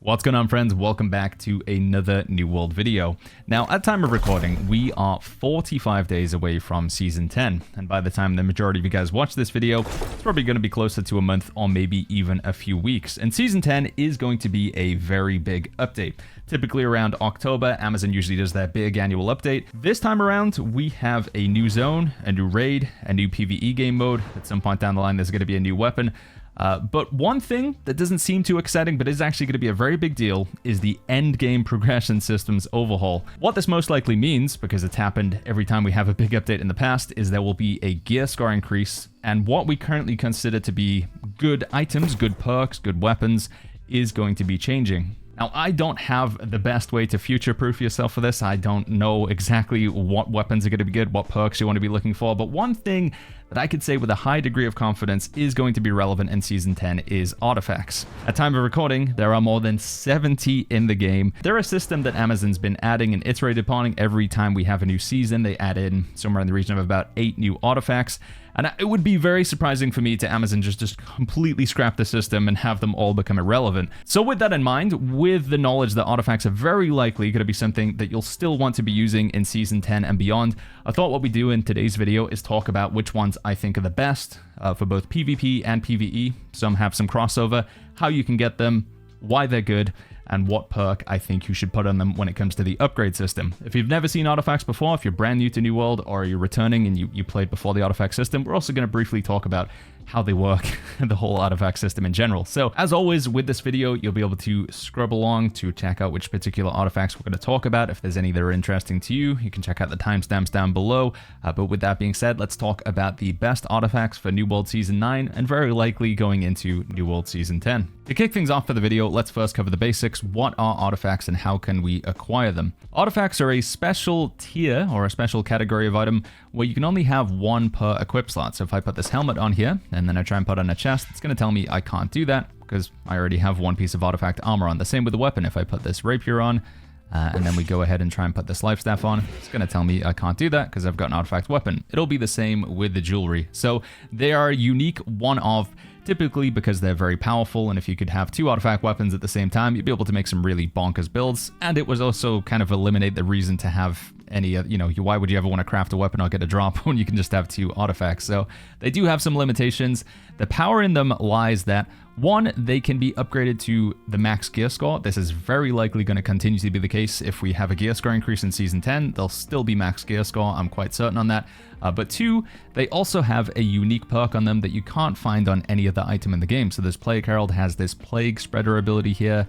What's going on, friends? Welcome back to another New World video. Now, at time of recording, we are 45 days away from Season 10, and by the time the majority of you guys watch this video, it's probably going to be closer to a month or maybe even a few weeks. And Season 10 is going to be a very big update. Typically around October, Amazon usually does their big annual update. This time around, we have a new zone, a new raid, a new PvE game mode. At some point down the line, there's going to be a new weapon. But one thing that doesn't seem too exciting, but is actually going to be a very big deal, is the Endgame progression systems overhaul. What this most likely means, because it's happened every time we have a big update in the past, is there will be a gear score increase, and what we currently consider to be good items, good perks, good weapons, is going to be changing. Now, I don't have the best way to future-proof yourself for this. I don't know exactly what weapons are going to be good, what perks you want to be looking for, but one thing that I could say with a high degree of confidence is going to be relevant in Season 10 is artifacts. At time of recording, there are more than 70 in the game. They're a system that Amazon's been adding and iterated upon every time we have a new season. They add in somewhere in the region of about 8 new artifacts. And it would be very surprising for me to Amazon just completely scrap the system and have them all become irrelevant. So with that in mind, with the knowledge that artifacts are very likely going to be something that you'll still want to be using in Season 10 and beyond, I thought what we do in today's video is talk about which ones I think are the best for both PvP and PvE. Some have some crossover, how you can get them, why they're good, and what perk I think you should put on them when it comes to the upgrade system. If you've never seen artifacts before, if you're brand new to New World, or you're returning and you played before the artifact system, we're also going to briefly talk about how they work and the whole artifact system in general. So as always with this video, you'll be able to scrub along to check out which particular artifacts we're going to talk about. If there's any that are interesting to you, you can check out the timestamps down below. But with that being said, let's talk about the best artifacts for New World Season 9 and very likely going into New World Season 10. To kick things off for the video, let's first cover the basics. What are artifacts and how can we acquire them? Artifacts are a special tier or a special category of item where you can only have one per equip slot. So if I put this helmet on here and then I try and put on a chest, it's going to tell me I can't do that because I already have one piece of artifact armor on. The same with the weapon. If I put this rapier on and then we go ahead and try and put this life staff on, it's going to tell me I can't do that because I've got an artifact weapon. It'll be the same with the jewelry. So they are unique, one of, typically because they're very powerful, and if you could have two artifact weapons at the same time, you'd be able to make some really bonkers builds, and it was also kind of eliminate the reason to have any, why would you ever want to craft a weapon or get a drop when you can just have two artifacts? So they do have some limitations. The power in them lies that, one, they can be upgraded to the max gear score. This is very likely going to continue to be the case if we have a gear score increase in Season 10. They'll still be max gear score, I'm quite certain on that. But two, they also have a unique perk on them that you can't find on any other item in the game. So this Plague Herald has this Plague Spreader ability here.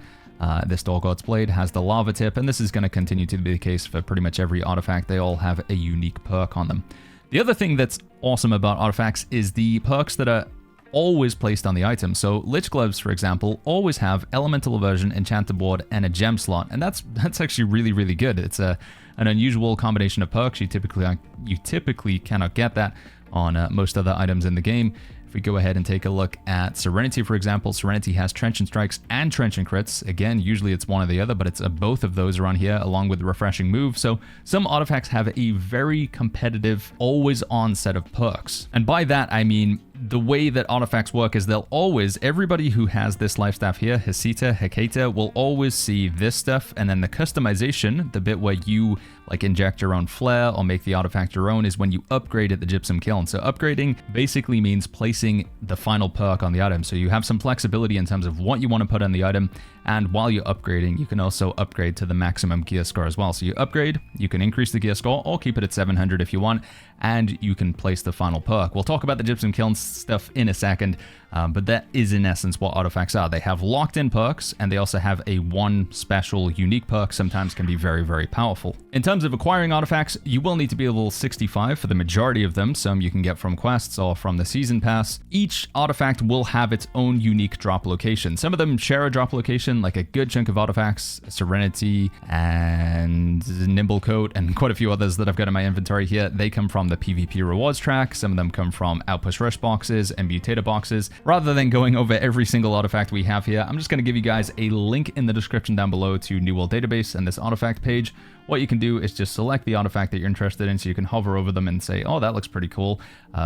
This Dorgod's Blade has the Lava Tip, and this is going to continue to be the case for pretty much every artifact. They all have a unique perk on them. The other thing that's awesome about artifacts is the perks that are always placed on the item. So Lich Gloves, for example, always have Elemental Aversion, Enchanted Ward, and a gem slot, and that's actually really, really good. It's an unusual combination of perks. You typically cannot get that on most other items in the game. If we go ahead and take a look at Serenity, for example, Serenity has Trenchant Strikes and Trenchant Crits. Again, usually it's one or the other, but it's both of those are on here along with the Refreshing Move. So some artifacts have a very competitive, always-on set of perks. And by that, I mean the way that artifacts work is everybody who has this life staff here, Hesita, Hecata, will always see this stuff, and then the customization, the bit where you like inject your own flare or make the artifact your own, is when you upgrade at the Gypsum Kiln. So upgrading basically means placing the final perk on the item. So you have some flexibility in terms of what you want to put on the item, and while you're upgrading, you can also upgrade to the maximum gear score as well. So you upgrade, you can increase the gear score or keep it at 700 if you want, and you can place the final perk. We'll talk about the Gypsum Kiln stuff in a second, but that is in essence what artifacts are. They have locked-in perks, and they also have a one special unique perk, sometimes can be very, very powerful. In terms of acquiring artifacts, you will need to be a level 65 for the majority of them. Some you can get from quests or from the season pass. Each artifact will have its own unique drop location. Some of them share a drop location, like a good chunk of artifacts, Serenity and Nimble Coat, and quite a few others that I've got in my inventory here. They come from the PvP rewards track. Some of them come from Outpost Rush boxes and Mutator boxes. Rather than going over every single artifact we have here, I'm just going to give you guys a link in the description down below to New World Database and this artifact page. What you can do is just select the artifact that you're interested in, so you can hover over them and say, oh, that looks pretty cool.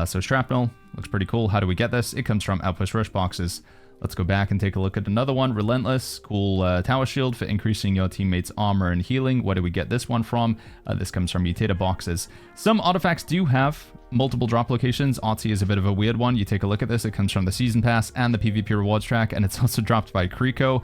So Shrapnel looks pretty cool. How do we get this? It comes from Outpost Rush boxes. Let's go back and take a look at another one. Relentless, cool tower shield for increasing your teammates' armor and healing. Where do we get this one from? This comes from mutator boxes. Some artifacts do have multiple drop locations. Artsy is a bit of a weird one. You take a look at this, it comes from the Season Pass and the PvP rewards track, and it's also dropped by Creco.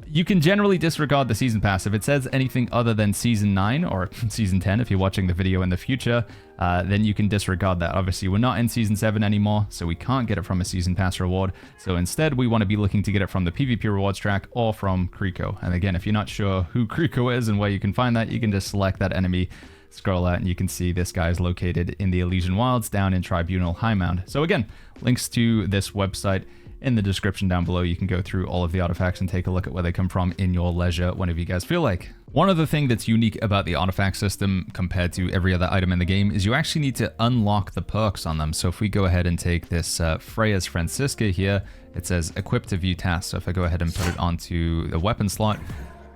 You can generally disregard the Season Pass. If it says anything other than Season 9 or Season 10, if you're watching the video in the future, then you can disregard that. Obviously, we're not in Season 7 anymore, so we can't get it from a Season Pass reward. So instead, we want to be looking to get it from the PvP rewards track or from Creco. And again, if you're not sure who Creco is and where you can find that, you can just select that enemy, scroll out, and you can see this guy is located in the Elysian Wilds down in Tribunal Highmound. So again, links to this website in the description down below. You can go through all of the artifacts and take a look at where they come from in your leisure whenever you guys feel like. One other thing that's unique about the artifact system compared to every other item in the game is you actually need to unlock the perks on them. So if we go ahead and take this Freya's Francisca here, it says equip to view tasks. So if I go ahead and put it onto the weapon slot,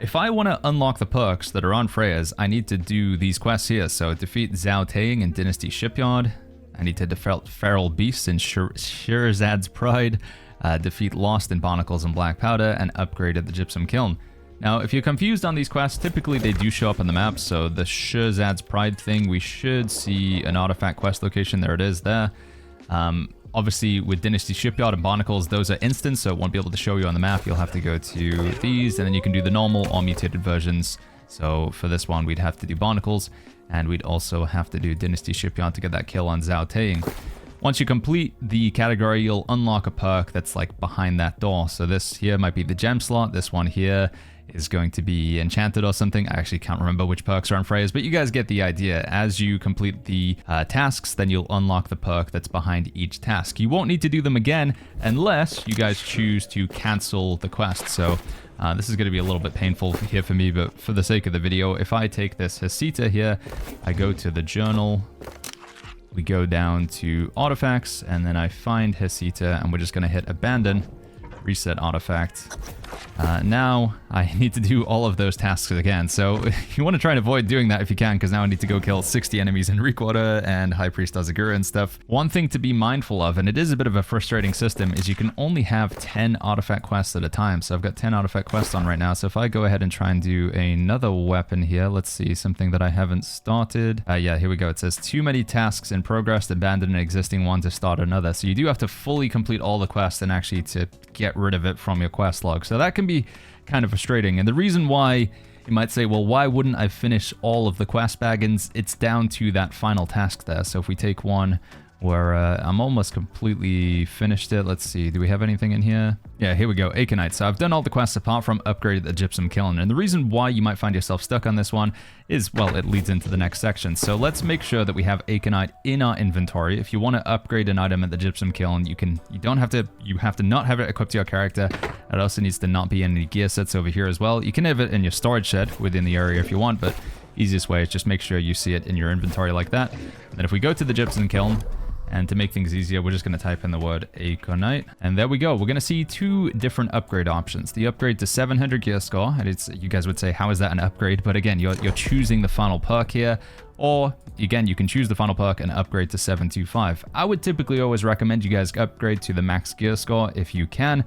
if I want to unlock the perks that are on Freya's, I need to do these quests here. So defeat Zhao Taing in Dynasty Shipyard. I need to defeat Feral Beasts in Shirazad's Pride. Defeat Lost in Barnacles and Black Powder, and upgrade at the Gypsum Kiln. Now, if you're confused on these quests, typically they do show up on the map, so the Shirazad's Pride thing, we should see an artifact quest location. There it is there. Obviously, with Dynasty Shipyard and Barnacles, those are instant, so it won't be able to show you on the map. You'll have to go to these, and then you can do the normal or mutated versions. So for this one, we'd have to do Barnacles, and we'd also have to do Dynasty Shipyard to get that kill on Zhao Taing. Once you complete the category, you'll unlock a perk that's like behind that door. So this here might be the gem slot. This one here is going to be enchanted or something. I actually can't remember which perks are on Freya's, but you guys get the idea. As you complete the tasks, then you'll unlock the perk that's behind each task. You won't need to do them again unless you guys choose to cancel the quest. So this is going to be a little bit painful here for me, but for the sake of the video, if I take this Hesita here, I go to the journal, we go down to artifacts, and then I find Hesita, and we're just going to hit abandon, reset artifact. Now I need to do all of those tasks again, so you want to try and avoid doing that if you can, because now I need to go kill 60 enemies in Reekwater and High Priest Azagura and stuff. One thing to be mindful of, and it is a bit of a frustrating system, is you can only have 10 artifact quests at a time. So I've got 10 artifact quests on right now, so if I go ahead and try and do another weapon here, let's see, something that I haven't started. Yeah, here we go. It says too many tasks in progress, abandon an existing one to start another. So you do have to fully complete all the quests and actually to get rid of it from your quest log. So that can be kind of frustrating. And the reason why you might say, well, why wouldn't I finish all of the quest baggins? It's down to that final task there. So if we take one where I'm almost completely finished it. Let's see, do we have anything in here? Yeah, here we go, Aconite. So I've done all the quests apart from upgraded the Gypsum Kiln. And the reason why you might find yourself stuck on this one is, well, it leads into the next section. So let's make sure that we have Aconite in our inventory. If you want to upgrade an item at the Gypsum Kiln, you have to not have it equipped to your character. It also needs to not be in any gear sets over here as well. You can have it in your storage shed within the area if you want, but easiest way is just make sure you see it in your inventory like that. And then if we go to the Gypsum Kiln, and to make things easier, we're just going to type in the word Aconite. And there we go. We're going to see two different upgrade options. The upgrade to 700 gear score. And you guys would say, how is that an upgrade? But again, you're choosing the final perk here. Or, again, you can choose the final perk and upgrade to 725. I would typically always recommend you guys upgrade to the max gear score if you can.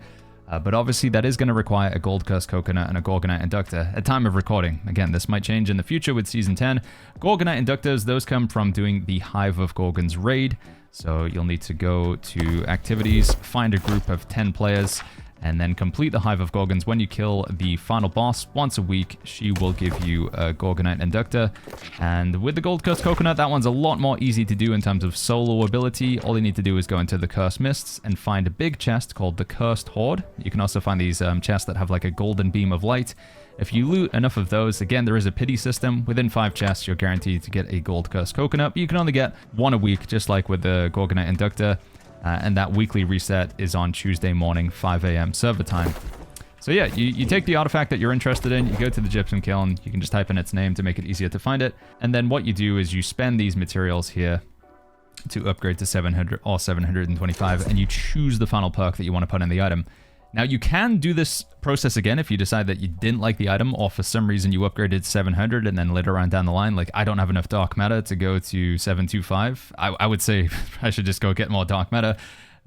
But obviously that is going to require a Gold Curse Coconut and a Gorgonite Inductor at time of recording. Again, this might change in the future with Season 10. Gorgonite Inductors, those come from doing the Hive of Gorgons raid. So you'll need to go to activities, find a group of 10 players, and then complete the Hive of Gorgons. When you kill the final boss once a week, she will give you a Gorgonite Inductor. And with the Gold Curse Coconut, that one's a lot more easy to do in terms of solo ability. All you need to do is go into the Cursed Mists and find a big chest called the Cursed Horde. You can also find these chests that have like a golden beam of light. If you loot enough of those, again, there is a pity system. Within 5 chests, you're guaranteed to get a Gold Curse Coconut. But you can only get one a week, just like with the Gorgonite Inductor. And that weekly reset is on Tuesday morning, 5 a.m. server time. So yeah, you take the artifact that you're interested in, you go to the Gypsum Kiln, you can just type in its name to make it easier to find it. And then what you do is you spend these materials here to upgrade to 700 or 725, and you choose the final perk that you want to put in the item. Now, you can do this process again if you decide that you didn't like the item, or for some reason you upgraded 700 and then later on down the line, like, I don't have enough dark matter to go to 725. I would say I should just go get more dark matter.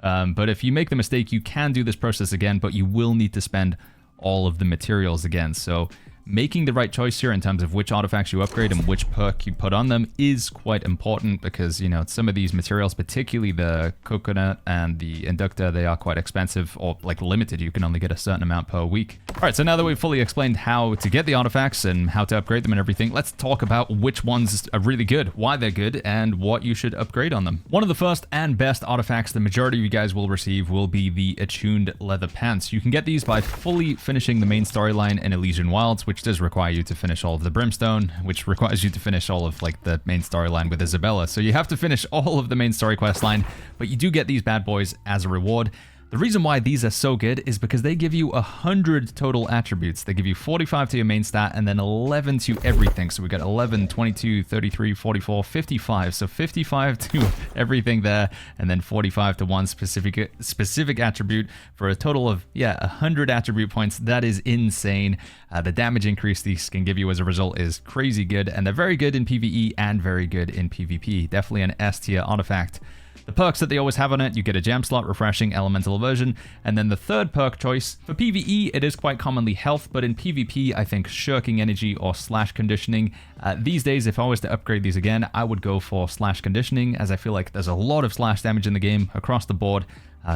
But if you make the mistake, you can do this process again, but you will need to spend all of the materials again. So making the right choice here in terms of which artifacts you upgrade and which perk you put on them is quite important, because, you know, some of these materials, particularly the coconut and the inductor, they are quite expensive, or like limited. You can only get a certain amount per week. All right, so now that we've fully explained how to get the artifacts and how to upgrade them and everything, let's talk about which ones are really good, why they're good, and what you should upgrade on them. One of the first and best artifacts the majority of you guys will receive will be the Attuned leather pants. You can get these by fully finishing the main storyline in Elysian Wilds, which does require you to finish all of the Brimstone, which requires you to finish all of like the main storyline with Isabella. So you have to finish all of the main story quest line, but you do get these bad boys as a reward. The reason why these are so good is because they give you 100 total attributes. They give you 45 to your main stat and then 11 to everything. So we got 11, 22, 33, 44, 55. So 55 to everything there, and then 45 to one specific attribute for a total of, 100 attribute points. That is insane. The damage increase these can give you as a result is crazy good, and they're very good in PvE and very good in PvP. Definitely an S tier artifact. The perks that they always have on it, you get a gem slot, refreshing, elemental aversion, and then the third perk choice. For PvE, it is quite commonly health, but in PvP, I think shirking energy or slash conditioning. These days, if I was to upgrade these again, I would go for slash conditioning, as I feel like there's a lot of slash damage in the game across the board,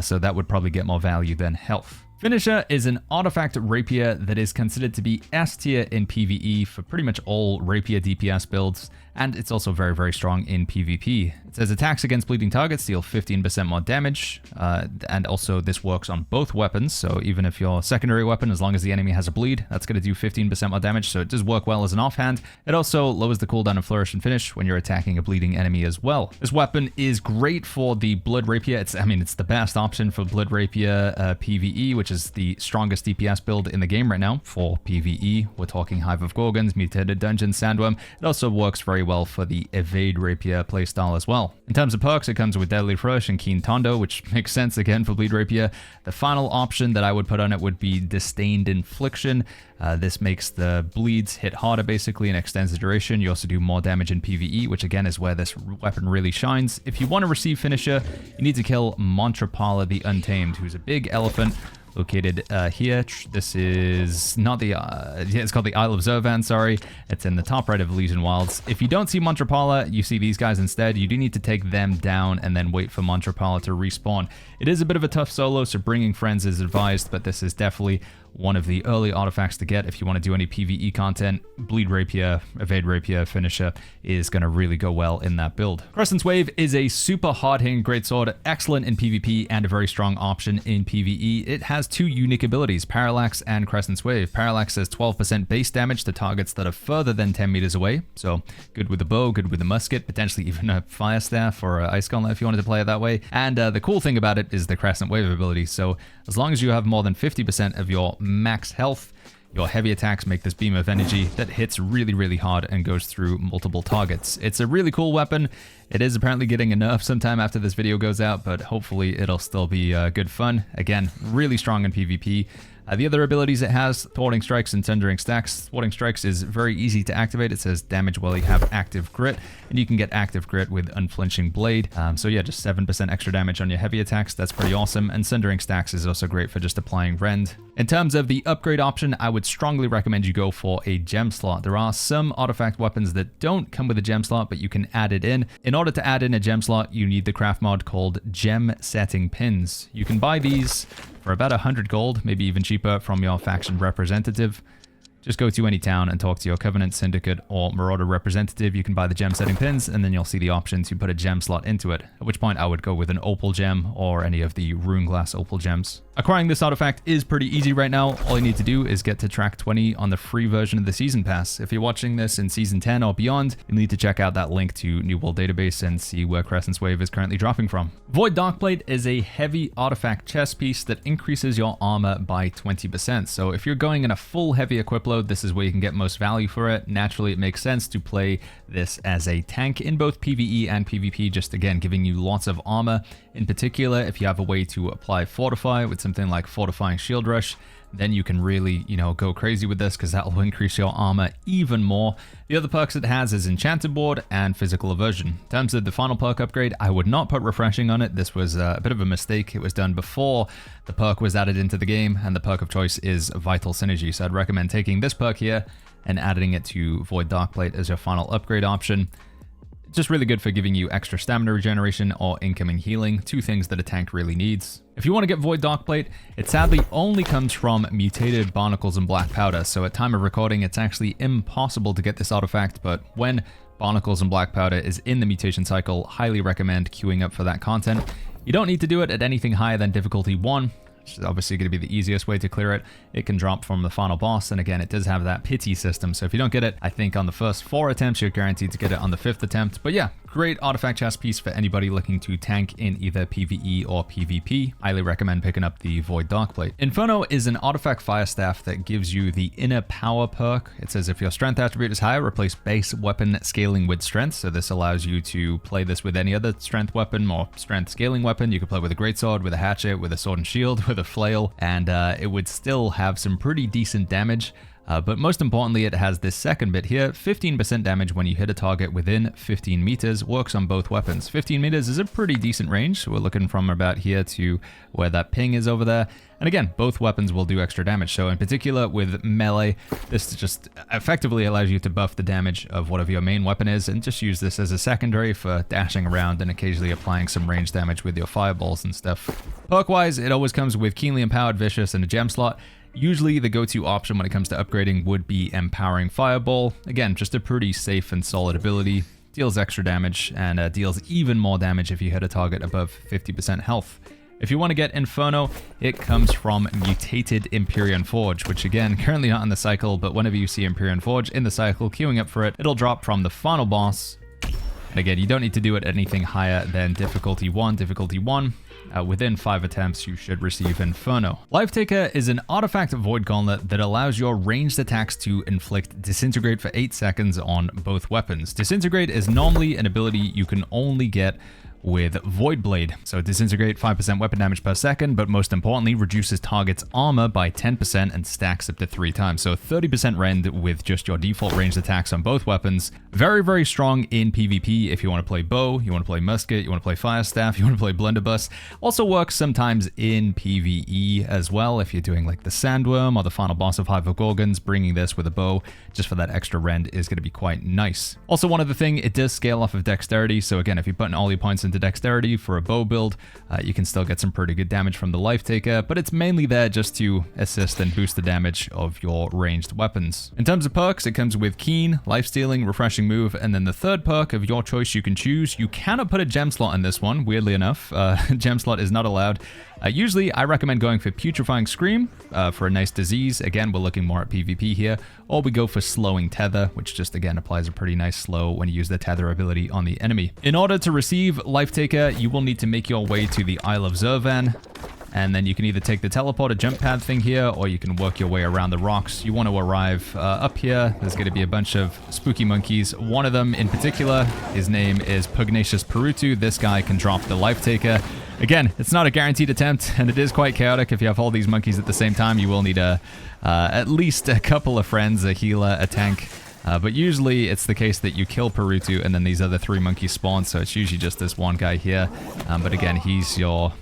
so that would probably get more value than health. Finisher is an artifact rapier that is considered to be S tier in PvE for pretty much all rapier DPS builds, and it's also very, very strong in PvP. It says attacks against bleeding targets deal 15% more damage, and also this works on both weapons, so even if your secondary weapon, as long as the enemy has a bleed, that's going to do 15% more damage, so it does work well as an offhand. It also lowers the cooldown of Flourish and Finish when you're attacking a bleeding enemy as well. This weapon is great for the Blood Rapier. It's the best option for Blood Rapier PvE, which is the strongest DPS build in the game right now for PvE. We're talking Hive of Gorgons, Mutated Dungeon, Sandworm. It also works very well for the Evade Rapier playstyle as well. In terms of perks, it comes with Deadly Flourish and Keen Tondo, which makes sense again for Bleed Rapier. The final option that I would put on it would be Disdained Infliction. This makes the bleeds hit harder basically and extends the duration. You also do more damage in PvE, which again is where this weapon really shines. If you want to receive Finisher, you need to kill Montrapala the Untamed, who's a big elephant located here. This is not the, it's called the Isle of Zervan, sorry. It's in the top right of Elysian Wilds. If you don't see Montrapala, you see these guys instead. You do need to take them down and then wait for Montrapala to respawn. It is a bit of a tough solo, so bringing friends is advised, but this is definitely one of the early artifacts to get if you want to do any PvE content. Bleed Rapier, Evade Rapier, Finisher is going to really go well in that build. Crescent's Wave is a super hard-hitting greatsword, excellent in PvP and a very strong option in PvE. It has two unique abilities, Parallax and Crescent's Wave. Parallax says 12% base damage to targets that are further than 10 meters away, so good with the bow, good with the musket, potentially even a fire staff or an ice gauntlet if you wanted to play it that way. And the cool thing about it is the Crescent Wave ability, so as long as you have more than 50% of your max health, your heavy attacks make this beam of energy that hits really, really hard and goes through multiple targets. It's a really cool weapon. It is apparently getting a nerf sometime after this video goes out, but hopefully it'll still be good fun. Again, really strong in PvP. The other abilities it has, Thwarting Strikes and Sundering Stacks. Thwarting Strikes is very easy to activate. It says damage while you have active grit, and you can get active grit with Unflinching Blade. So yeah, just 7% extra damage on your heavy attacks. That's pretty awesome. And Sundering Stacks is also great for just applying rend. In terms of the upgrade option, I would strongly recommend you go for a gem slot. There are some artifact weapons that don't come with a gem slot, but you can add it in. In order to add in a gem slot, you need the craft mod called Gem Setting Pins. You can buy these for about 100 gold, maybe even cheaper, from your faction representative. Just go to any town and talk to your Covenant, Syndicate, or Marauder representative. You can buy the gem setting pins, and then you'll see the option to put a gem slot into it, at which point I would go with an opal gem or any of the rune glass opal gems. Acquiring this artifact is pretty easy right now. All you need to do is get to track 20 on the free version of the season pass. If you're watching this in season 10 or beyond, you'll need to check out that link to New World Database and see where Crescent's Wave is currently dropping from. Void Darkplate is a heavy artifact chest piece that increases your armor by 20%. So if you're going in a full heavy equip load, this is where you can get most value for it. Naturally, it makes sense to play this as a tank in both PvE and PvP, just again giving you lots of armor. In particular, if you have a way to apply Fortify with something like Fortifying Shield Rush, then you can really, you know, go crazy with this because that will increase your armor even more. The other perks it has is Enchanted Board and Physical Aversion. In terms of the final perk upgrade, I would not put Refreshing on it. This was a bit of a mistake. It was done before the perk was added into the game, and the perk of choice is Vital Synergy. So I'd recommend taking this perk here and adding it to Void Darkplate as your final upgrade option. Just really good for giving you extra stamina regeneration or incoming healing, two things that a tank really needs. If you want to get Void Darkplate, it sadly only comes from mutated barnacles and black powder, so at time of recording it's actually impossible to get this artifact, but when barnacles and black powder is in the mutation cycle, highly recommend queuing up for that content. You don't need to do it at anything higher than difficulty 1, which is obviously going to be the easiest way to clear it. It can drop from the final boss, and again, it does have that pity system, so if you don't get it, I think on the first 4 attempts, you're guaranteed to get it on the 5th attempt. But yeah, great artifact chest piece for anybody looking to tank in either PvE or PvP. Highly recommend picking up the Void Darkplate. Inferno is an artifact fire staff that gives you the Inner Power perk. It says if your strength attribute is higher, replace base weapon scaling with strength. So this allows you to play this with any other strength weapon or strength scaling weapon. You could play with a greatsword, with a hatchet, with a sword and shield, with a flail, and it would still have some pretty decent damage. But most importantly, it has this second bit here, 15% damage when you hit a target within 15 meters, works on both weapons. 15 meters is a pretty decent range, so we're looking from about here to where that ping is over there. And again, both weapons will do extra damage, so in particular with melee, this just effectively allows you to buff the damage of whatever your main weapon is, and just use this as a secondary for dashing around and occasionally applying some range damage with your fireballs and stuff. Perk-wise, it always comes with Keenly Empowered, Vicious, and a gem slot. Usually the go-to option when it comes to upgrading would be Empowering Fireball. Again, just a pretty safe and solid ability. Deals extra damage and deals even more damage if you hit a target above 50% health. If you want to get Inferno, it comes from Mutated Empyrean Forge, which again, currently not in the cycle, but whenever you see Empyrean Forge in the cycle, queuing up for it, it'll drop from the final boss. And again, you don't need to do it at anything higher than difficulty 1. Difficulty 1. Within 5 attempts, you should receive Inferno. Lifetaker is an artifact Void Gauntlet that allows your ranged attacks to inflict Disintegrate for 8 seconds on both weapons. Disintegrate is normally an ability you can only get with Void Blade. So Disintegrate 5% weapon damage per second, but most importantly, reduces target's armor by 10% and stacks up to 3 times. So 30% rend with just your default ranged attacks on both weapons. Very, very strong in PvP if you want to play bow, you want to play musket, you want to play fire staff, you want to play blunderbuss. Also works sometimes in PvE as well if you're doing like the Sandworm or the final boss of Hive of Gorgons. Bringing this with a bow just for that extra rend is going to be quite nice. Also, one other thing, it does scale off of dexterity. So again, if you're putting all your points into dexterity for a bow build, you can still get some pretty good damage from the Lifetaker, but it's mainly there just to assist and boost the damage of your ranged weapons. In terms of perks, it comes with Keen, Lifestealing, Refreshing Move, and then the third perk of your choice you can choose. You cannot put a gem slot in this one, weirdly enough. Gem slot is not allowed. Usually, I recommend going for Putrefying Scream for a nice disease. Again, we're looking more at PvP here. Or we go for Slowing Tether, which just, again, applies a pretty nice slow when you use the Tether ability on the enemy. In order to receive Lifetaker, you will need to make your way to the Isle of Zurvan. And then you can either take the teleport or jump pad thing here, or you can work your way around the rocks. You want to arrive up here. There's going to be a bunch of spooky monkeys. One of them in particular, his name is Pugnacious Perutu. This guy can drop the Lifetaker. Again, it's not a guaranteed attempt, and it is quite chaotic. If you have all these monkeys at the same time, you will need at least a couple of friends, a healer, a tank. But usually it's the case that you kill Perutu and then these other 3 monkeys spawn, so it's usually just this one guy here. But again, he's your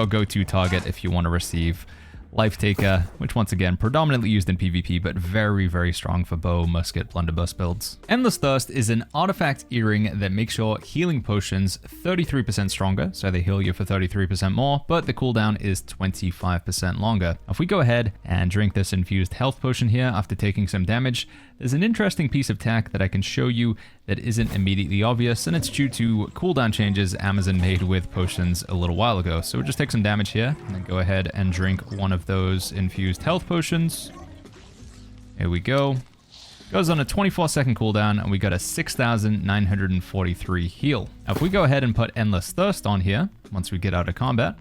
go-to target if you want to receive Lifetaker, which once again, predominantly used in PvP, but very, very strong for bow, musket, blunderbuss builds. Endless Thirst is an artifact earring that makes your healing potions 33% stronger, so they heal you for 33% more, but the cooldown is 25% longer. If we go ahead and drink this infused health potion here after taking some damage, there's an interesting piece of tech that I can show you that isn't immediately obvious, and it's due to cooldown changes Amazon made with potions a little while ago. So we'll just take some damage here, and then go ahead and drink one of those infused health potions. Here we go. Goes on a 24-second cooldown, and we got a 6,943 heal. Now, if we go ahead and put Endless Thirst on here, once we get out of combat,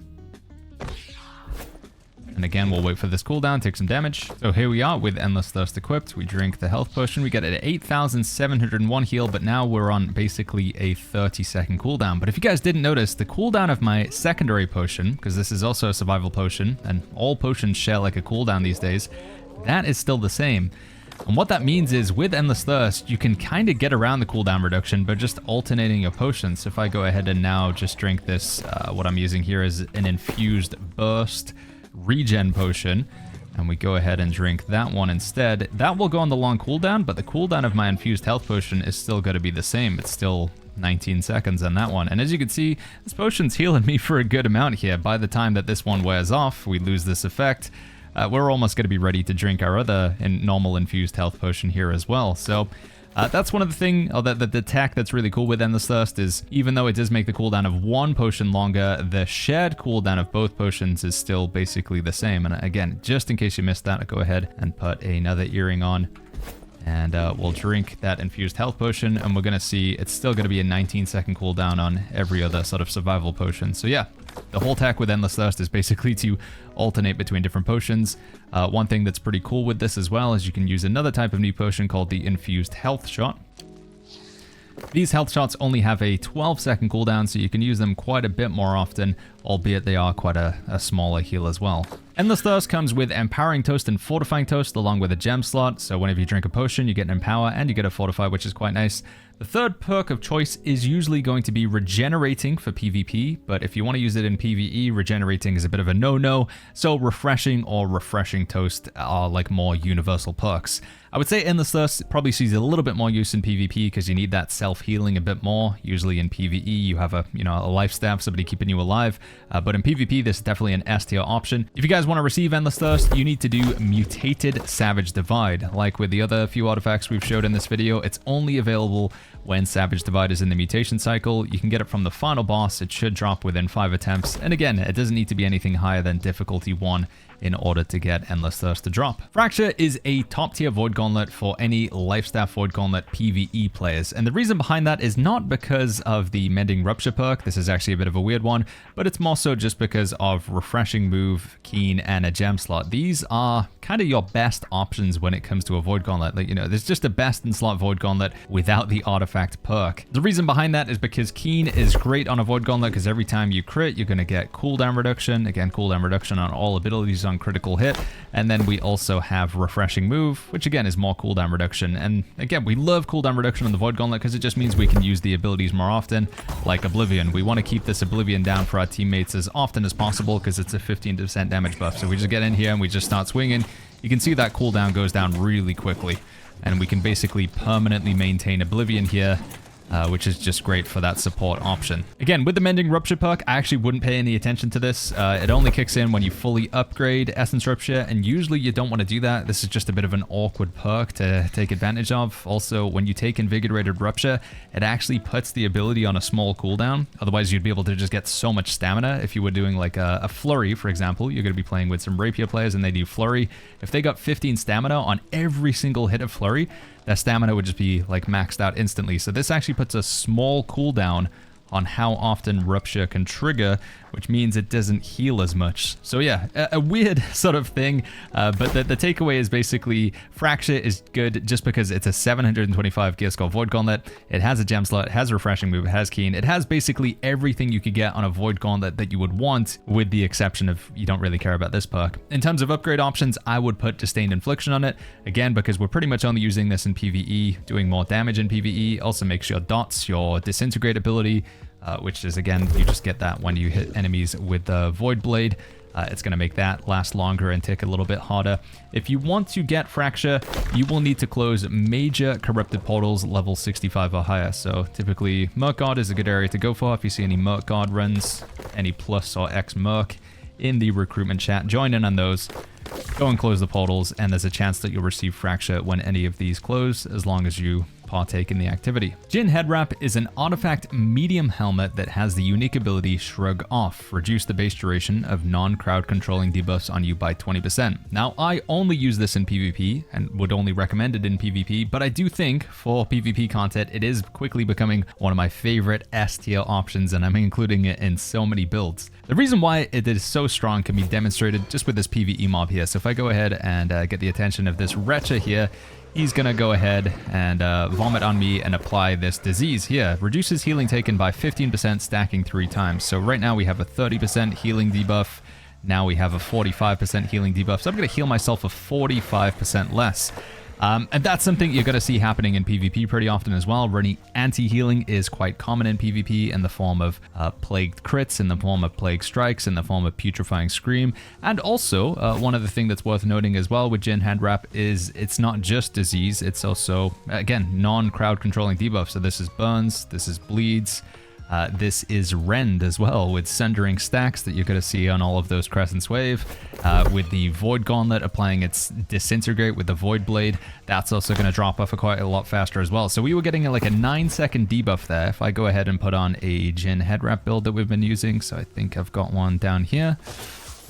And again, we'll wait for this cooldown, take some damage. So here we are with Endless Thirst equipped. We drink the health potion. We get an 8,701 heal, but now we're on basically a 30-second cooldown. But if you guys didn't notice, the cooldown of my secondary potion, because this is also a survival potion, and all potions share like a cooldown these days, that is still the same. And what that means is with Endless Thirst, you can kind of get around the cooldown reduction by just alternating your potions. So if I go ahead and now just drink this, what I'm using here is an infused burst regen potion, and we go ahead and drink that one instead. That will go on the long cooldown, but the cooldown of my infused health potion is still going to be the same. It's still 19 seconds on that one. And as you can see, this potion's healing me for a good amount here. By the time that this one wears off, we lose this effect. We're almost going to be ready to drink our other normal infused health potion here as well. So that's one of the things, the tech that's really cool with Endless Thirst is, even though it does make the cooldown of one potion longer, the shared cooldown of both potions is still basically the same. And again, just in case you missed that, I'll go ahead and put another earring on. And we'll drink that infused health potion, and we're going to see it's still going to be a 19-second cooldown on every other sort of survival potion. So yeah, the whole tech with Endless Thirst is basically to alternate between different potions. One thing that's pretty cool with this as well is you can use another type of new potion called the Infused Health Shot. These health shots only have a 12-second cooldown, so you can use them quite a bit more often, albeit they are quite a smaller heal as well. Endless Thirst comes with Empowering Toast and Fortifying Toast along with a gem slot, so whenever you drink a potion, you get an Empower and you get a Fortify, which is quite nice. The third perk of choice is usually going to be Regenerating for PvP, but if you want to use it in PvE, Regenerating is a bit of a no-no, so Refreshing or Refreshing Toast are like more universal perks. I would say Endless Thirst probably sees a little bit more use in PvP because you need that self-healing a bit more. Usually in PvE, you have a life staff, somebody keeping you alive, but in PvP, this is definitely an S tier option. If you guys want to receive Endless Thirst, you need to do Mutated Savage Divide. Like with the other few artifacts we've showed in this video, it's only available when Savage Divide is in the mutation cycle. You can get it from the final boss. It should drop within 5 attempts. And again, it doesn't need to be anything higher than difficulty 1 in order to get Endless Thirst to drop. Fracture is a top tier Void Gauntlet for any Lifestaff Void Gauntlet PvE players. And the reason behind that is not because of the Mending Rupture perk. This is actually a bit of a weird one, but it's more so just because of Refreshing Move, Keen, and a gem slot. These are kind of your best options when it comes to a Void Gauntlet. Like, there's just a best in slot Void Gauntlet without the artifact perk. The reason behind that is because Keen is great on a Void Gauntlet because every time you crit, you're going to get cooldown reduction. Again, cooldown reduction on all abilities on critical hit. And then we also have Refreshing Move, which again is more cooldown reduction. And again, we love cooldown reduction on the Void Gauntlet because it just means we can use the abilities more often, like Oblivion. We want to keep this Oblivion down for our teammates as often as possible because it's a 15% damage buff. So we just get in here and we just start swinging. You can see that cooldown goes down really quickly, and we can basically permanently maintain Oblivion here, which is just great for that support option. Again, with the Mending Rupture perk, I actually wouldn't pay any attention to this. It only kicks in when you fully upgrade Essence Rupture, and usually you don't want to do that. This is just a bit of an awkward perk to take advantage of. Also, when you take Invigorated Rupture, it actually puts the ability on a small cooldown. Otherwise, you'd be able to just get so much stamina. If you were doing like a Flurry, for example, you're going to be playing with some Rapier players and they do Flurry. If they got 15 stamina on every single hit of Flurry, their stamina would just be like maxed out instantly. So this actually puts a small cooldown on how often Rupture can trigger, which means it doesn't heal as much. So yeah, a weird sort of thing, but the takeaway is basically Fracture is good just because it's a 725 gear score Void Gauntlet. It has a gem slot, it has Refreshing Move, it has Keen, it has basically everything you could get on a Void Gauntlet that you would want, with the exception of you don't really care about this perk. In terms of upgrade options, I would put Disdained Infliction on it, again because we're pretty much only using this in PvE, doing more damage in PvE. Also makes your dots, your Disintegrate ability, which is, again, you just get that when you hit enemies with the Void Blade. It's going to make that last longer and tick a little bit harder. If you want to get Fracture, you will need to close major Corrupted Portals level 65 or higher. So typically, Merc Guard is a good area to go for. If you see any Merc Guard runs, any Plus or X Merc in the recruitment chat, join in on those. go and close the portals, and there's a chance that you'll receive Fracture when any of these close, as long as you partake in the activity. Djinn Headwrap is an artifact medium helmet that has the unique ability Shrug Off, reduce the base duration of non-crowd controlling debuffs on you by 20%. Now, I only use this in PvP and would only recommend it in PvP, but I do think for PvP content, it is quickly becoming one of my favorite S tier options, and I'm including it in so many builds. The reason why it is so strong can be demonstrated just with this PvE mob here. So if I go ahead and get the attention of this Wretcher here, he's going to go ahead and vomit on me and apply this disease here. Reduces healing taken by 15%, stacking 3 times. So right now we have a 30% healing debuff. Now we have a 45% healing debuff. So I'm going to heal myself a 45% less. And that's something you're going to see happening in PvP pretty often as well. Running anti-healing is quite common in PvP in the form of plagued crits, in the form of plague strikes, in the form of putrefying scream. And also, one other thing that's worth noting as well with Djinn Headwrap is it's not just disease, it's also, again, non-crowd controlling debuff. So this is burns, this is bleeds, this is rend as well, with sundering stacks that you're going to see on all of those Crescent's wave. With the Void Gauntlet applying its Disintegrate with the Void Blade, that's also going to drop off quite a lot faster as well. So we were getting like a 9-second debuff there. If I go ahead and put on a Djinn Headwrap build that we've been using, so I think I've got one down here.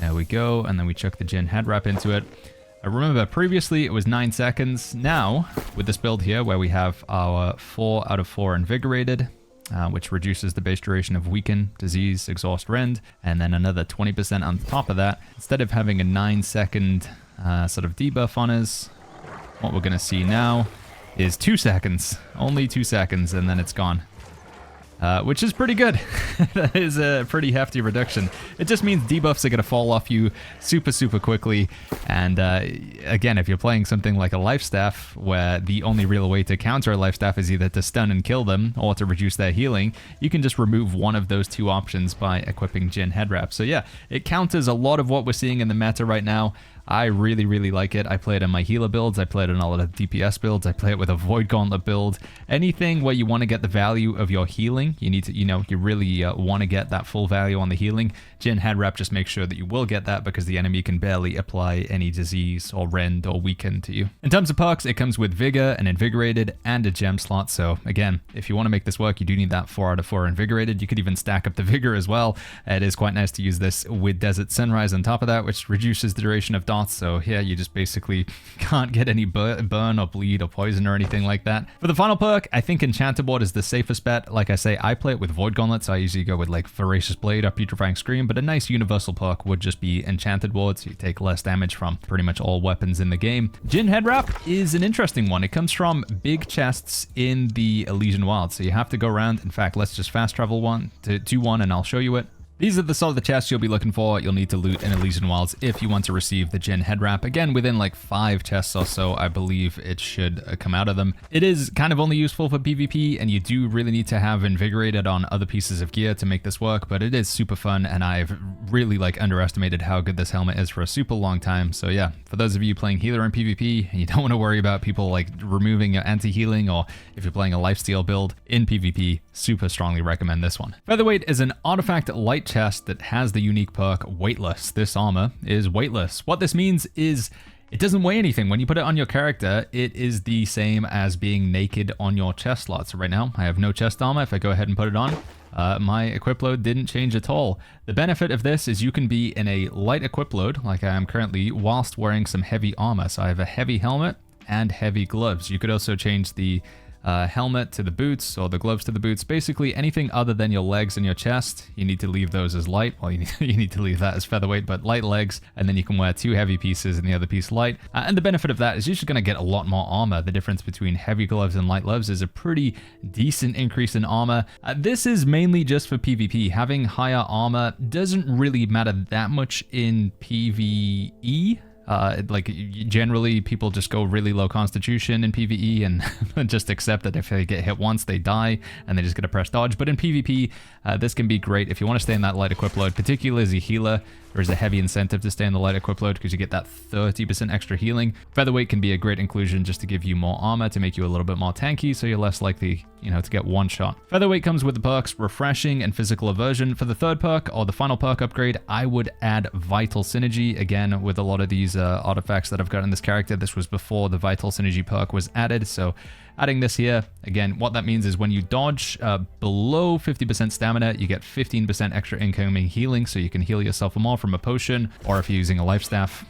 There we go, and then we chuck the Djinn Headwrap into it. I remember previously it was 9 seconds. Now, with this build here where we have our 4 out of 4 Invigorated, which reduces the base duration of Weaken, Disease, Exhaust, Rend, and then another 20% on top of that. Instead of having a 9-second sort of debuff on us, what we're going to see now is 2 seconds. Only 2 seconds, and then it's gone. Which is pretty good. That is a pretty hefty reduction. It just means debuffs are going to fall off you super quickly. And again, if you're playing something like a Life Staff, where the only real way to counter a Life Staff is either to stun and kill them or to reduce their healing, you can just remove one of those 2 options by equipping Djinn Headwrap. So yeah, it counters a lot of what we're seeing in the meta right now. I really like it. I play it in my healer builds, I play it in a lot of DPS builds, I play it with a Void Gauntlet build. Anything where you want to get the value of your healing, you need to, you really want to get that full value on the healing. Djinn Headwrap just makes sure that you will get that, because the enemy can barely apply any disease or rend or weaken to you. In terms of perks, it comes with Vigor and Invigorated and a gem slot. So again, if you want to make this work, you do need that 4 out of 4 Invigorated. You could even stack up the Vigor as well. It is quite nice to use this with Desert Sunrise on top of that, which reduces the duration of dots. So here you just basically can't get any burn or bleed or poison or anything like that. For the final perk, I think Enchanted Ward is the safest bet. Like I say, I play it with Void Gauntlet, so I usually go with like Voracious Blade or Putrefying Scream, but a nice universal perk would just be Enchanted Ward, so you take less damage from pretty much all weapons in the game. Djinn Headwrap is an interesting one. It comes from big chests in the Elysian Wild, so you have to go around. In fact, let's just fast travel to one and I'll show you it. These are the sort of the chests you'll be looking for. You'll need to loot in Elysian Wilds if you want to receive the Djinn Headwrap. Again, within like 5 chests or so, I believe it should come out of them. It is kind of only useful for PvP, and you do really need to have Invigorated on other pieces of gear to make this work, but it is super fun, and I've really like underestimated how good this helmet is for a super long time. So yeah, for those of you playing healer in PvP, and you don't want to worry about people like removing your anti-healing, or if you're playing a lifesteal build in PvP, super strongly recommend this one. Featherweight is an artifact light chest that has the unique perk Weightless. This armor is weightless. What this means is it doesn't weigh anything. When you put it on your character, it is the same as being naked on your chest slot. So right now, I have no chest armor. If I go ahead and put it on, my equip load didn't change at all. The benefit of this is you can be in a light equip load, like I am currently, whilst wearing some heavy armor. So I have a heavy helmet and heavy gloves. You could also change the helmet to the boots, or the gloves to the boots. Basically anything other than your legs and your chest, you need to leave those as light. Well, you need to leave that as featherweight, but light legs, and then you can wear 2 heavy pieces and the other piece light. And the benefit of that is you're just going to get a lot more armor. The difference between heavy gloves and light gloves is a pretty decent increase in armor. This is mainly just for PvP. Having higher armor doesn't really matter that much in PvE. Like generally people just go really low constitution in PvE and just accept that if they get hit once they die and they just gotta press dodge. But in PvP, this can be great if you want to stay in that light equip load, particularly as a healer. There is a heavy incentive to stay in the light equip load because you get that 30% extra healing. Featherweight can be a great inclusion just to give you more armor, to make you a little bit more tanky, so you're less likely, to get one shot. Featherweight comes with the perks Refreshing and Physical Aversion. For the third perk, or the final perk upgrade, I would add Vital Synergy. Again, with a lot of these these artifacts that I've got in this character. This was before the Vital Synergy perk was added, so adding this here, again, what that means is when you dodge below 50% stamina, you get 15% extra incoming healing, so you can heal yourself more from a potion, or if you're using a life staff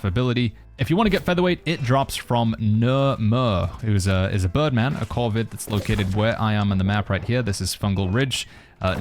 ability. If you want to get Featherweight, it drops from Nur, who is a birdman, a corvid that's located where I am on the map right here. This is Fungal Ridge.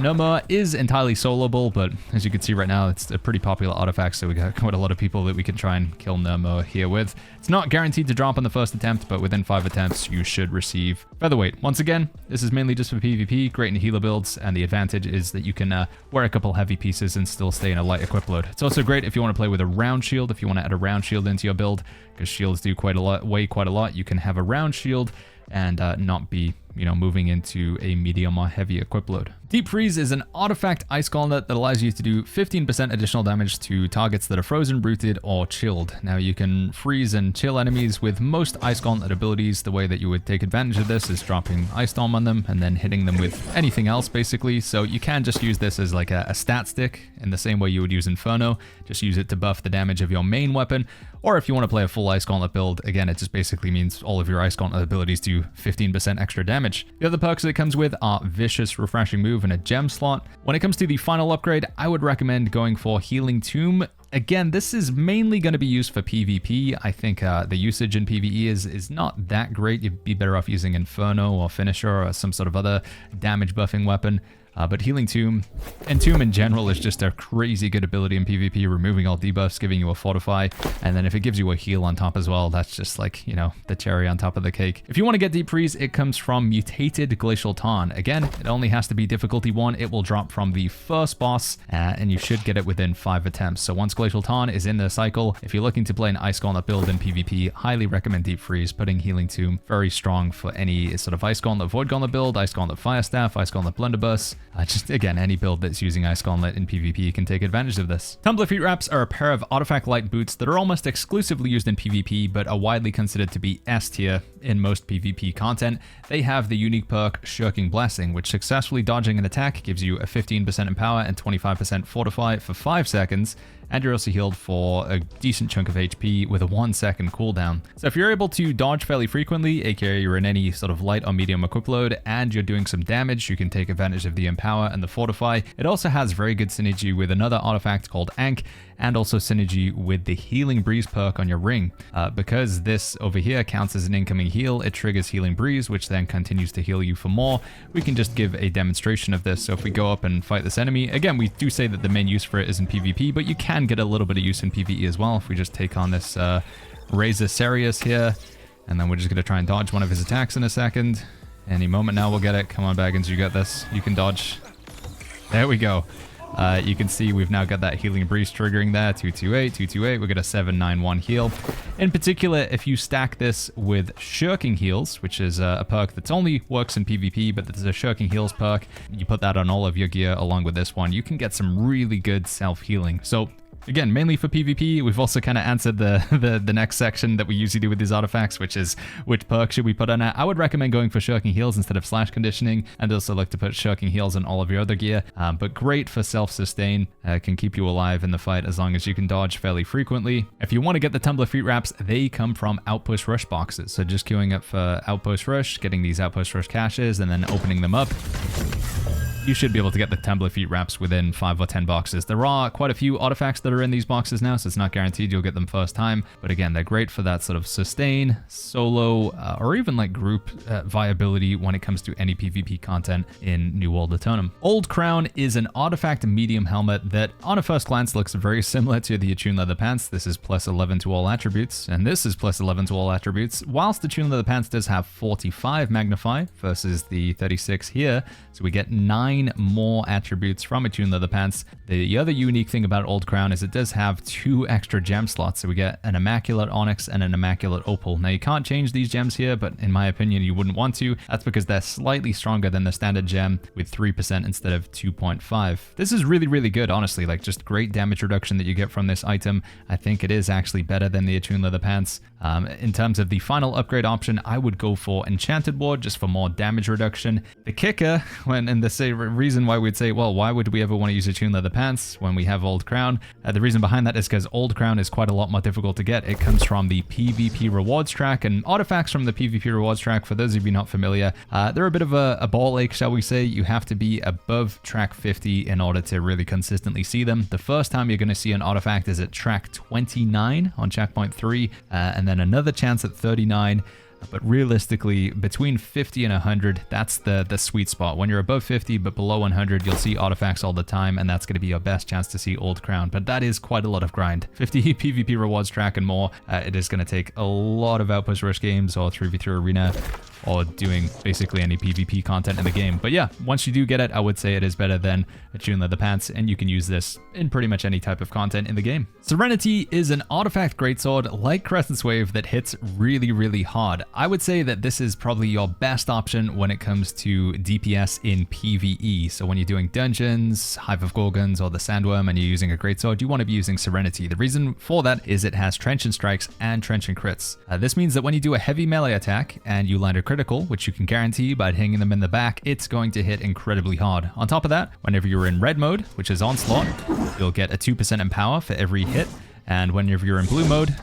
Nur is entirely soloable, but as you can see right now, it's a pretty popular artifact, so we got quite a lot of people that we can try and kill Nur here with. It's not guaranteed to drop on the first attempt, but within 5 attempts, you should receive Featherweight. Once again, this is mainly just for PvP, great in healer builds, and the advantage is that you can wear a couple heavy pieces and still stay in a light equip load. It's also great if you want to play with a round shield, if you want to add a round shield into your build, because shields do weigh quite a lot. You can have a round shield and not be, moving into a medium or heavy equip load. Deep Freeze is an artifact ice gauntlet that allows you to do 15% additional damage to targets that are frozen, rooted, or chilled. Now you can freeze and chill enemies with most ice gauntlet abilities. The way that you would take advantage of this is dropping Ice Storm on them and then hitting them with anything else basically. So you can just use this as like a stat stick in the same way you would use Inferno. Just use it to buff the damage of your main weapon. Or if you want to play a full Ice Gauntlet build, again, it just basically means all of your Ice Gauntlet abilities do 15% extra damage. The other perks that it comes with are Vicious Refreshing Move and a gem slot. When it comes to the final upgrade, I would recommend going for Healing Tomb. Again, this is mainly going to be used for PvP. I think the usage in PvE is not that great. You'd be better off using Inferno or Finisher or some sort of other damage buffing weapon. But Healing Tomb, and Tomb in general, is just a crazy good ability in PvP, removing all debuffs, giving you a Fortify, and then if it gives you a heal on top as well, that's just like, the cherry on top of the cake. If you want to get Deep Freeze, it comes from Mutated Glacial Tarn. Again, it only has to be difficulty 1. It will drop from the first boss, and you should get it within 5 attempts. So once Glacial Tarn is in the cycle, if you're looking to play an Ice Gauntlet build in PvP, highly recommend Deep Freeze. Putting Healing Tomb very strong for any sort of Ice Gauntlet, Void Gauntlet build, Ice Gauntlet Fire Staff, Ice Gauntlet Blunderbuss. Just, again, any build that's using Ice Gauntlet in PvP can take advantage of this. Tumbler Feetwraps are a pair of artifact light boots that are almost exclusively used in PvP, but are widely considered to be S tier in most PvP content. They have the unique perk Shirking Blessing, which successfully dodging an attack gives you a 15% empower and 25% fortify for 5 seconds, and you're also healed for a decent chunk of HP with a 1-second cooldown. So if you're able to dodge fairly frequently, aka you're in any sort of light or medium equip load, and you're doing some damage, you can take advantage of the empower and the fortify. It also has very good synergy with another artifact called Ankh, and also synergy with the Healing Breeze perk on your ring. Because this over here counts as an incoming heal, it triggers Healing Breeze, which then continues to heal you for more. We can just give a demonstration of this. So if we go up and fight this enemy, again, we do say that the main use for it is in PvP, but you can get a little bit of use in PvE as well. If we just take on this Razor Sarius here, and then we're just going to try and dodge one of his attacks in a second. Any moment now we'll get it. Come on, Baggins, you got this. You can dodge. There we go. You can see we've now got that Healing Breeze triggering there, 228, 228, we get a 791 heal. In particular, if you stack this with Shirking Heals, which is a perk that only works in PvP, but there's a Shirking Heals perk, you put that on all of your gear along with this one, you can get some really good self-healing. So again, mainly for PvP. We've also kind of answered the next section that we usually do with these artifacts, which is which perk should we put on it. I would recommend going for Shirking Heals instead of Slash Conditioning, and also like to put Shirking Heals on all of your other gear. But great for self-sustain, can keep you alive in the fight as long as you can dodge fairly frequently. If you want to get the Tumbler Feetwraps, they come from Outpost Rush boxes. So just queuing up for Outpost Rush, getting these Outpost Rush caches, and then opening them up. You should be able to get the Tumbler Feetwraps within 5 or 10 boxes. There are quite a few artifacts that are in these boxes now, so it's not guaranteed you'll get them first time. But again, they're great for that sort of sustain, solo, or even like group viability when it comes to any PvP content in New World Aeternum. Old Crown is an artifact medium helmet that on a first glance looks very similar to the Attuned Leather Pants. This is plus 11 to all attributes, and this is plus 11 to all attributes. Whilst the Attuned Leather Pants does have 45 Magnify versus the 36 here, so we get 9 more attributes from Attuned Leather Pants. The other unique thing about Old Crown is it does have 2 extra gem slots, so we get an Immaculate Onyx and an Immaculate Opal. Now you can't change these gems here, but in my opinion you wouldn't want to. That's because they're slightly stronger than the standard gem with 3% instead of 2.5. This is really, really good, honestly, like just great damage reduction that you get from this item. I think it is actually better than the Attuned Leather Pants. In terms of the final upgrade option, I would go for Enchanted Ward just for more damage reduction. The kicker, and the reason why we'd say, well, why would we ever want to use Attuned Leather Pants when we have Old Crown? The reason behind that is because Old Crown is quite a lot more difficult to get. It comes from the PvP rewards track, and artifacts from the PvP rewards track, for those of you not familiar, they're a bit of a ball ache, shall we say. You have to be above track 50 in order to really consistently see them. The first time you're going to see an artifact is at track 29 on checkpoint 3, and then another chance at 39. But realistically, between 50 and 100, that's the sweet spot. When you're above 50 but below 100, you'll see artifacts all the time, and that's going to be your best chance to see Old Crown. But that is quite a lot of grind. 50 PvP rewards track and more. It is going to take a lot of Outpost Rush games or 3v3 Arena, or doing basically any PvP content in the game. But yeah, once you do get it, I would say it is better than Attuned Leather Pants, and you can use this in pretty much any type of content in the game. Serenity is an artifact greatsword like Crescent's Wave that hits really, really hard. I would say that this is probably your best option when it comes to DPS in PvE. So when you're doing dungeons, Hive of Gorgons, or the Sandworm, and you're using a greatsword, you want to be using Serenity. The reason for that is it has Trenchant Strikes and Trenchant Crits. This means that when you do a heavy melee attack and you land a critical, which you can guarantee by hitting them in the back, it's going to hit incredibly hard. On top of that, whenever you're in red mode, which is Onslaught, you'll get a 2% Empower for every hit. And whenever you're in blue mode,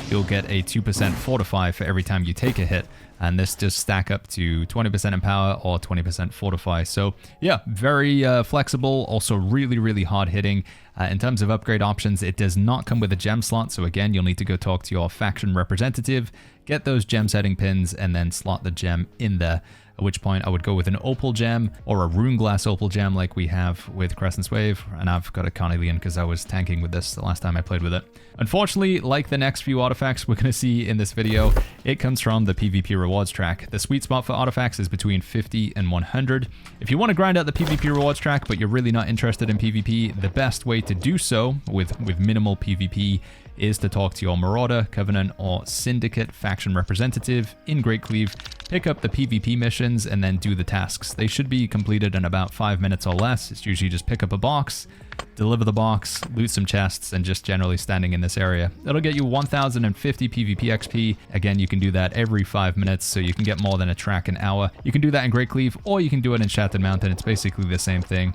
you'll get a 2% Fortify for every time you take a hit. And this just stack up to 20% Empower or 20% Fortify. So yeah, very flexible, also really, really hard hitting. In terms of upgrade options, it does not come with a gem slot. So again, you'll need to go talk to your faction representative, get those gem setting pins, and then slot the gem in there. At which point I would go with an opal gem or a rune glass opal gem like we have with Crescent's Wave. And I've got a Carnelian because I was tanking with this the last time I played with it. Unfortunately, like the next few artifacts we're going to see in this video, it comes from the PvP rewards track. The sweet spot for artifacts is between 50 and 100. If you want to grind out the PvP rewards track, but you're really not interested in PvP, the best way to do so with minimal PvP is to talk to your Marauder, Covenant, or Syndicate faction representative in Great Cleave, pick up the PvP missions, and then do the tasks. They should be completed in about 5 minutes or less. It's usually just pick up a box, deliver the box, loot some chests, and just generally standing in this area. It'll get you 1050 PvP XP. Again, you can do that every 5 minutes, so you can get more than a track an hour. You can do that in Great Cleave, or you can do it in Shattered Mountain. It's basically the same thing.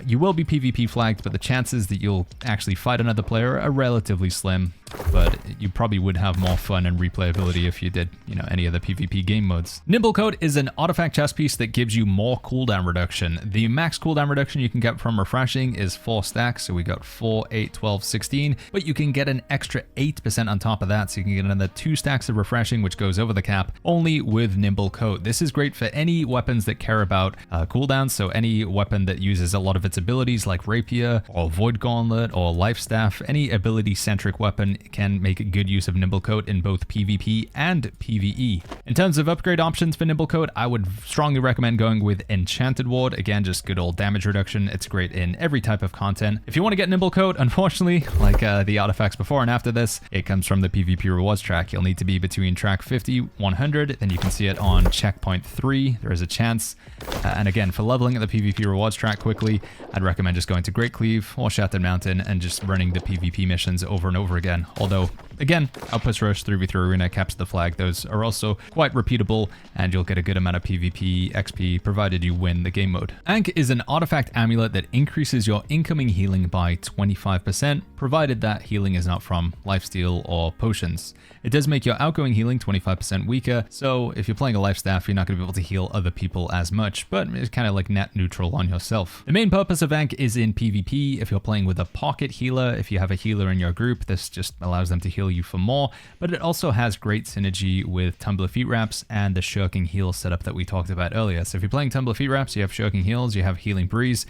You will be PvP flagged, but the chances that you'll actually fight another player are relatively slim. But you probably would have more fun and replayability if you did, any of the PvP game modes. Nimble Coat is an artifact chest piece that gives you more cooldown reduction. The max cooldown reduction you can get from refreshing is 4 stacks, so we got 4, 8, 12, 16, but you can get an extra 8% on top of that, so you can get another 2 stacks of refreshing, which goes over the cap, only with Nimble Coat. This is great for any weapons that care about cooldowns, so any weapon that uses a lot of its abilities like Rapier, or Void Gauntlet, or Life Staff, any ability-centric weapon can make good use of Nimble Coat in both PvP and PvE. In terms of upgrade options for Nimble Coat, I would strongly recommend going with Enchanted Ward. Again, just good old damage reduction. It's great in every type of content. If you want to get Nimble Coat, unfortunately, like the artifacts before and after this, it comes from the PvP rewards track. You'll need to be between track 50, 100, then you can see it on checkpoint 3. There is a chance. And again, for leveling at the PvP rewards track quickly, I'd recommend just going to Great Cleave or Shattered Mountain and just running the PvP missions over and over again. Although, again, Outpost Rush, 3v3 Arena, Capture the Flag, those are also quite repeatable, and you'll get a good amount of PvP XP provided you win the game mode. Ankh is an artifact amulet that increases your incoming healing by 25%, provided that healing is not from lifesteal or potions. It does make your outgoing healing 25% weaker, so if you're playing a life staff, you're not going to be able to heal other people as much, but it's kind of like net neutral on yourself. The main purpose of Ankh is in PvP. If you're playing with a pocket healer, if you have a healer in your group, this just allows them to heal you for more, but it also has great synergy with Tumbler Feetwraps and the Shirking Heal setup that we talked about earlier. So if you're playing Tumbler Feetwraps, you have Shirking Heals, you have Healing Breeze.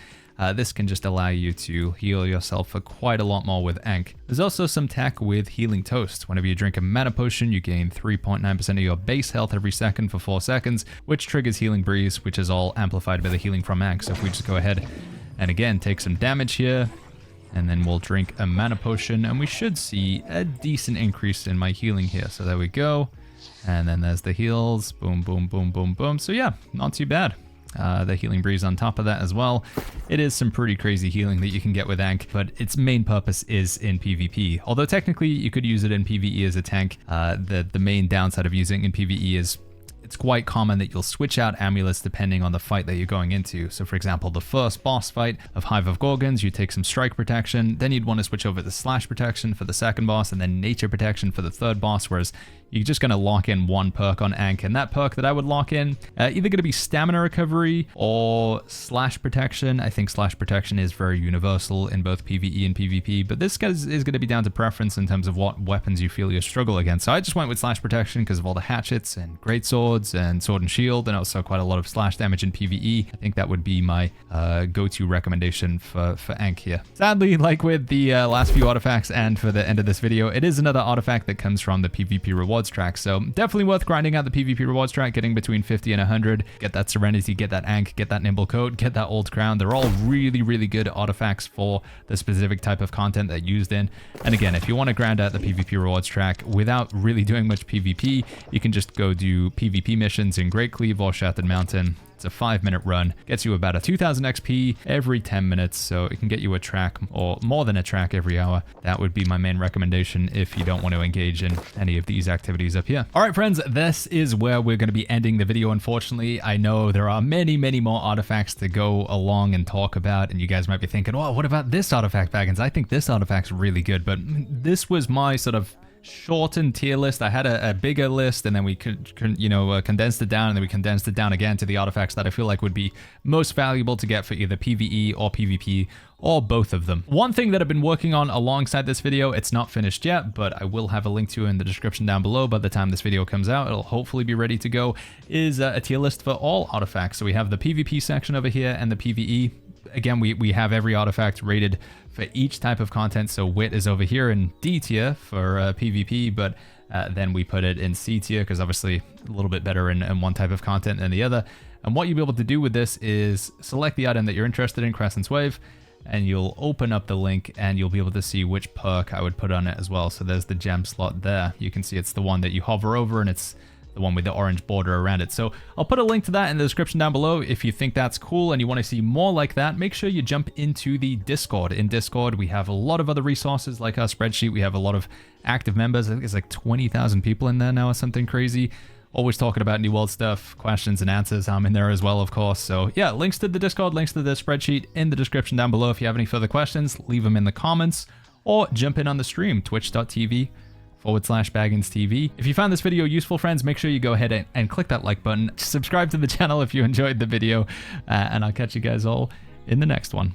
This can just allow you to heal yourself for quite a lot more with Ankh. There's also some tech with Healing Toast. Whenever you drink a mana potion, you gain 3.9% of your base health every second for 4 seconds, which triggers Healing Breeze, which is all amplified by the healing from Ankh. So if we just go ahead and again take some damage here, and then we'll drink a mana potion, and we should see a decent increase in my healing here. So there we go. And then there's the heals. Boom, boom, boom, boom, boom. So yeah, not too bad. The Healing Breeze on top of that as well. It is some pretty crazy healing that you can get with Ankh, but its main purpose is in PvP. Although technically you could use it in PvE as a tank, the main downside of using it in PvE is it's quite common that you'll switch out amulets depending on the fight that you're going into. So for example, the first boss fight of Hive of Gorgons, you take some strike protection, then you'd want to switch over to slash protection for the second boss, and then nature protection for the third boss, whereas you're just going to lock in one perk on Ankh. And that perk that I would lock in, either going to be stamina recovery or slash protection. I think slash protection is very universal in both PvE and PvP, but this is going to be down to preference in terms of what weapons you feel you struggle against. So I just went with slash protection because of all the hatchets and greatswords and sword and shield, and also quite a lot of slash damage in PvE. I think that would be my go-to recommendation for Ankh here. Sadly, like with the last few artifacts and for the end of this video, it is another artifact that comes from the PvP rewards track. So definitely worth grinding out the PvP rewards track, getting between 50 and 100. Get that Serenity, get that Ankh, get that Nimble Coat, get that Old Crown. They're all really, really good artifacts for the specific type of content that used in. And again, if you want to grind out the PvP rewards track without really doing much PvP, you can just go do PvP missions in Great Cleave or Shattered Mountain. It's a 5-minute run, gets you about a 2000 XP every 10 minutes, so it can get you a track or more than a track every hour. That would be my main recommendation if you don't want to engage in any of these activities up here. All right, friends, this is where we're going to be ending the video. Unfortunately, I know there are many, many more artifacts to go along and talk about, and you guys might be thinking, well, what about this artifact, Baggins? I think this artifact's really good, but this was my sort of shortened tier list. I had a bigger list, and then we condensed it down, and then we condensed it down again to the artifacts that I feel like would be most valuable to get for either PvE or PvP or both of them. One thing that I've been working on alongside this video, it's not finished yet, but I will have a link to it in the description down below by the time this video comes out. It'll hopefully be ready to go, is a tier list for all artifacts. So we have the PvP section over here and the PvE. Again, we have every artifact rated for each type of content. So Wit is over here in D tier for PvP, but then we put it in C tier because obviously a little bit better in one type of content than the other. And what you'll be able to do with this is select the item that you're interested in, Crescent's Wave, and you'll open up the link and you'll be able to see which perk I would put on it as well. So there's the gem slot there. You can see it's the one that you hover over, and it's the one with the orange border around it. So I'll put a link to that in the description down below. If you think that's cool and you want to see more like that, make sure you jump into the Discord. In Discord, we have a lot of other resources like our spreadsheet. We have a lot of active members. I think it's like 20,000 people in there now or something crazy. Always talking about New World stuff, questions and answers. I'm in there as well, of course. So yeah, links to the Discord, links to the spreadsheet in the description down below. If you have any further questions, leave them in the comments or jump in on the stream, twitch.tv/BagginsTV. If you found this video useful, friends, make sure you go ahead and click that like button. Subscribe to the channel if you enjoyed the video, and I'll catch you guys all in the next one.